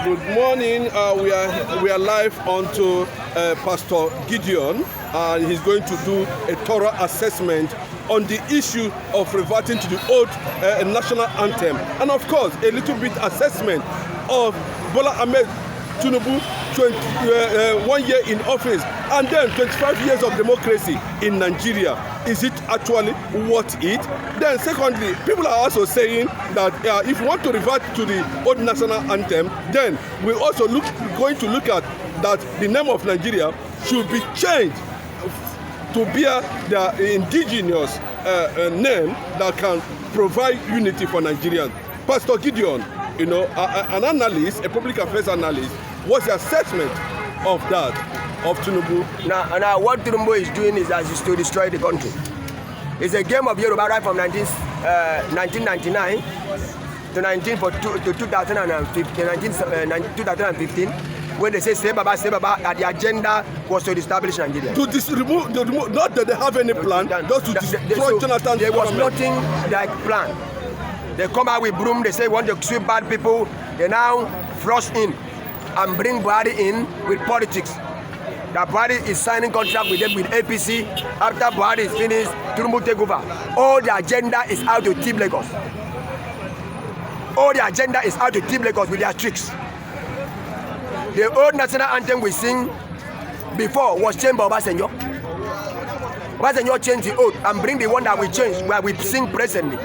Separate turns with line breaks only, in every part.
Good morning. We are live onto Pastor Gideon. He's going to do a thorough assessment on the issue of reverting to the old national anthem, and of course a little bit assessment of Bola Ahmed Tinubu 1 year in office and then 25 years of democracy in Nigeria. Is it actually worth it? Then secondly, people are also saying that if you want to revert to the old national anthem, then we're also going to look at that the name of Nigeria should be changed to bear the indigenous name that can provide unity for Nigerians. Pastor Gideon, you know, an analyst, a public affairs analyst, what's the assessment of that, of Tinubu?
Now what Tinubu is doing is to destroy the country. It's a game of Yoruba right from 1999 to 2015, when they say Baba, that the agenda was to establish Nigeria.
To remove, not that they have any plan, just to destroy Jonathan's
There was
government.
nothing like plan. They come out with broom, they say want to sweep bad people, they now flush in and bring Buhari in with politics. That Buhari is signing contract with them with APC. After Buhari is finished, Tinubu take over. All the agenda is how to tip Lagos. All the agenda is how to tip Lagos with their tricks. The old national anthem we sing before was changed by Obasanjo. Obasanjo changed the old and bring the one that we changed, where we sing presently.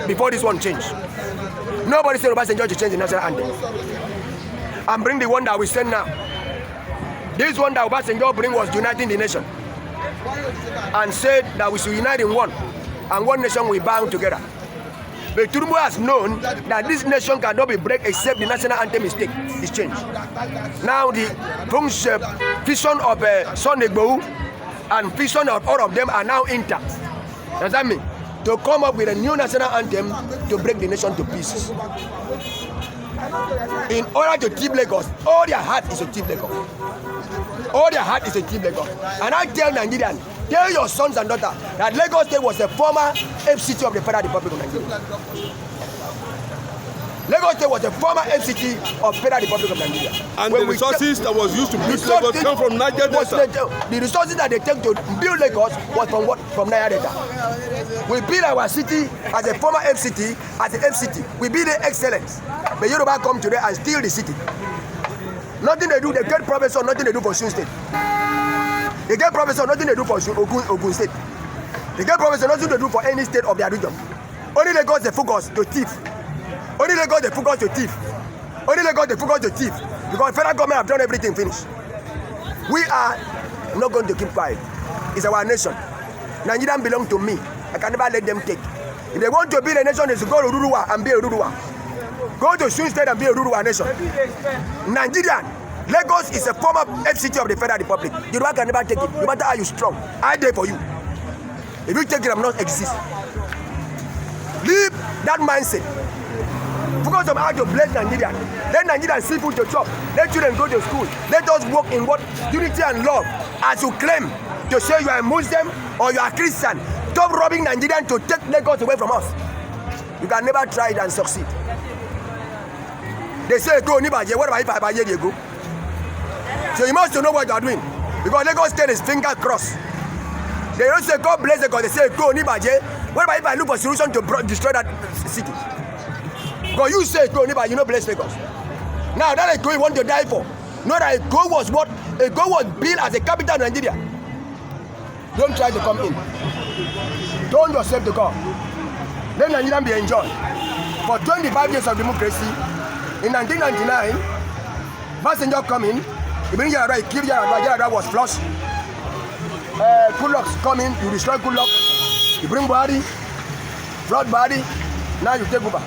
Before this one changed. Nobody said Obasanjo to change the national anthem. And bring the one that we send now. This one that Obasanjo bring was uniting the nation. And said that we should unite in one. And one nation we bound together. But Tinubu has known that this nation cannot be break except the national anthem is changed. Now the vision of Sunday Igboho and vision of all of them are now intact. Does that mean? To come up with a new national anthem to break the nation to pieces. In order to keep Lagos, all their heart is to keep Lagos. All their heart is to keep Lagos. And I tell Nigerians, tell your sons and daughters that Lagos State was a former FCT of the Federal Republic of Nigeria. Lagos State was a former FCT of Federal Republic of Nigeria.
And when the resources that was used to build Lagos come from Niger Delta.
The resources that they take to build Lagos was from what? From Niger Delta. We build our city as a former FCT, as a FCT. We build it excellence. But Yoruba come today and steal the city. Nothing they do, they get professor, nothing they do for Osun State. They get professor, nothing they do for Ogun State. They get professor, nothing they do for any state of their region. Only Lagos they focus to thief. Only Lagos they focus to thief. Only Lagos they focus to thief. Because federal government have done everything finished. We are not going to keep quiet. It's our nation. Nigeria belong to me. I can never let them take. If they want to build a nation, they should go to Oduduwa and be a Oduduwa. Go to Osun State and be a Oduduwa nation. Nigerian, Lagos is a former FCT of the Federal Republic. Yoruba can never take it, no matter how you strong. I there for you. If you take it, I'm not exist. Leave that mindset. Focus on how to bless Nigeria. Let Nigerians see food to chop. Let children go to school. Let us work in what? Unity and love. As you claim to say you are a Muslim or you are a Christian, stop robbing Nigerians to take Lagos away from us. You can never try it and succeed. They say go Nibaje, what about if I they go? So you must know what you are doing. Because Lagos State is finger crossed. They don't say God bless Lagos, they say go Nibaje. What about if I look for solution to destroy that city? Because you say go Nibaje, you know bless Lagos. Now that Eko you want to die for. Know that Eko was what? Eko was built as a capital of Nigeria. Don't try to come in. Don't yourself to come. Let Nigeria be enjoyed. For 25 years of democracy, in 1999, passenger come in, you bring Yaradua, you kill Yaradua, Yaradua was flushed. Kulaks come in, you destroy Kulak, you bring Buhari, flood Buhari, now you take over.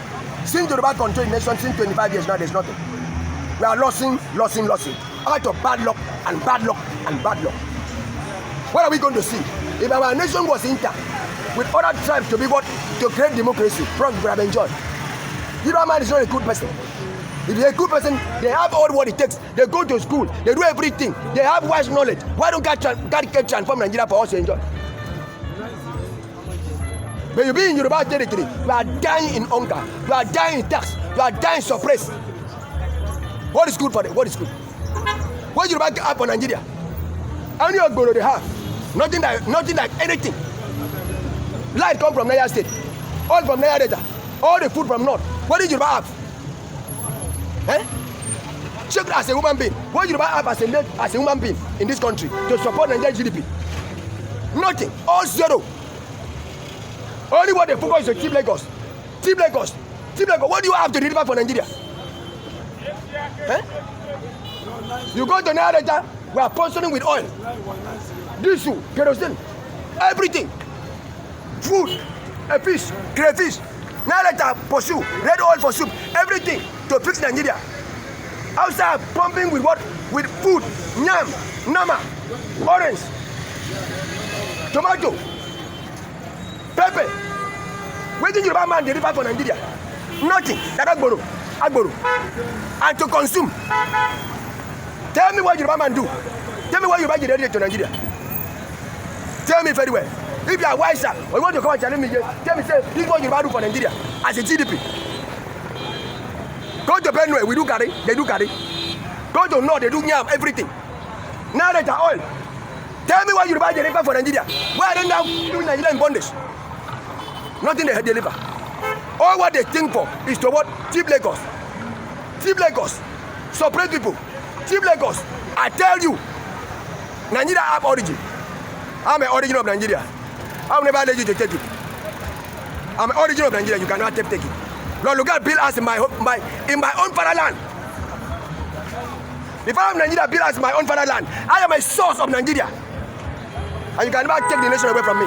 Since Yoruba control the nation, since 25 years now, there's nothing. We are losing. Out of bad luck and bad luck and bad luck. What are we going to see? If our nation was intact, with other tribes to be what? To create democracy, from we have enjoyed. Yoruba man is not a good person. If you're a good person, they have all what it takes. They go to school, they do everything. They have wise knowledge. Why don't God transform Nigeria for us to enjoy? When you be in Yoruba territory, you are dying in hunger, you are dying in tax, You are dying suppressed. What is good for them? What is good? What you back up on Nigeria? Only Ogboro they have. Nothing like anything. Light come from Niger State. All from Niger Delta. All the food from North. What did you have? Eh? Check as a human being. What you have as a human being in this country to support Nigerian GDP? Nothing. All zero. Only what they focus is on Team Lagos. Team Lagos. Team Lagos. What do you have to deliver for Nigeria? Eh? You go to Niger Delta, we are sponsoring with oil, diesel, kerosene, everything. Food, a fish, crayfish. Niger Delta pursue, red oil for soup, everything to fix Nigeria. Outside pumping with what? With food, yam, nama, orange, tomato, pepper. Where did Yoruba man deliver for Nigeria? Nothing. That Agboro. And to consume. Tell me what Yoruba man do. Tell me what Yoruba generated to Nigeria. Tell me very well. If you are wiser, or you want to come and challenge me, tell me, say, this is what Yoruba do for Nigeria as a GDP. Go to Benue, we do carry, they do carry. Go to North, they do yam, everything. Now that are oil. Tell me what Yoruba deliver for Nigeria. Why are they now doing Nigeria in bondage? Nothing they deliver. All what they think for is to what? Team Lagos. Team Lagos. Separate people. Team Lagos. I tell you, Nigeria have origin. I'm an origin of Nigeria. I will never let you to take it. I'm an origin of Nigeria. You cannot take it. Lord, look at build us in my own fatherland. If I am Nigeria, build us in my own fatherland. I am a source of Nigeria. And you can never take the nation away from me.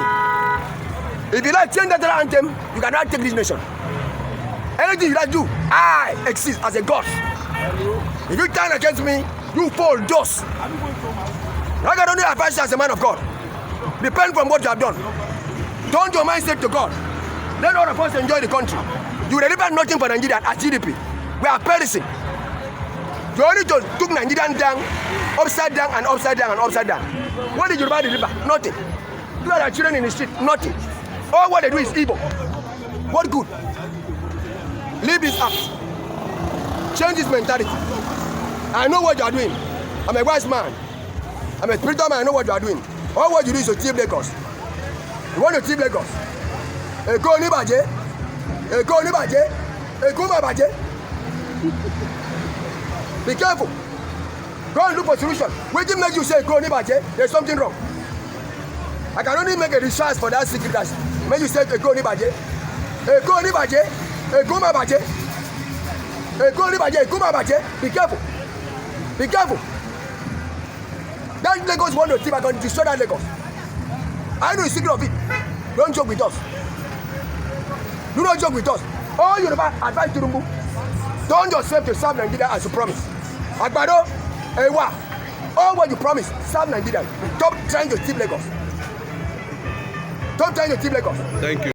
If you like change that anthem, you cannot take this nation. Anything you like do, I exist as a God. If you turn against me, you fall just. I can only advise you as a man of God. Depend from what you have done. Turn your mindset to God. Let all of us enjoy the country. You deliver nothing for Nigeria as GDP. We are perishing. You only just took Nigerian down, upside down and upside down and upside down. What did you deliver? Nothing. You are children in the street, nothing. All what they do is evil. What good? Leave this up. Change this mentality. I know what you are doing. I'm a wise man. I'm a spiritual man. I know what you are doing. All what you do is to Team Lagos. You want to Team Lagos. Eko ni baje. Eko ni baje. Eko ma baje. Be careful. Go and look for solution. Waiting make you say Eko ni baje. There's something wrong. I can only make a research for that secret that make you say Eko ni baje. Eko ni baje. Eko ma baje. Eko ni baje. Eko ma baje. Be careful. Be careful. That Lagos want to team, I can destroy that Lagos. I know the secret of it. Don't joke with us. Do not joke with us. All Yoruba advise Turumbu. Turn yourself to serve Nigeria as you promise. Agbado, Ewa, all what you promise, serve Nigeria. Stop trying to team Lagos. Stop trying to team Lagos.
Thank you.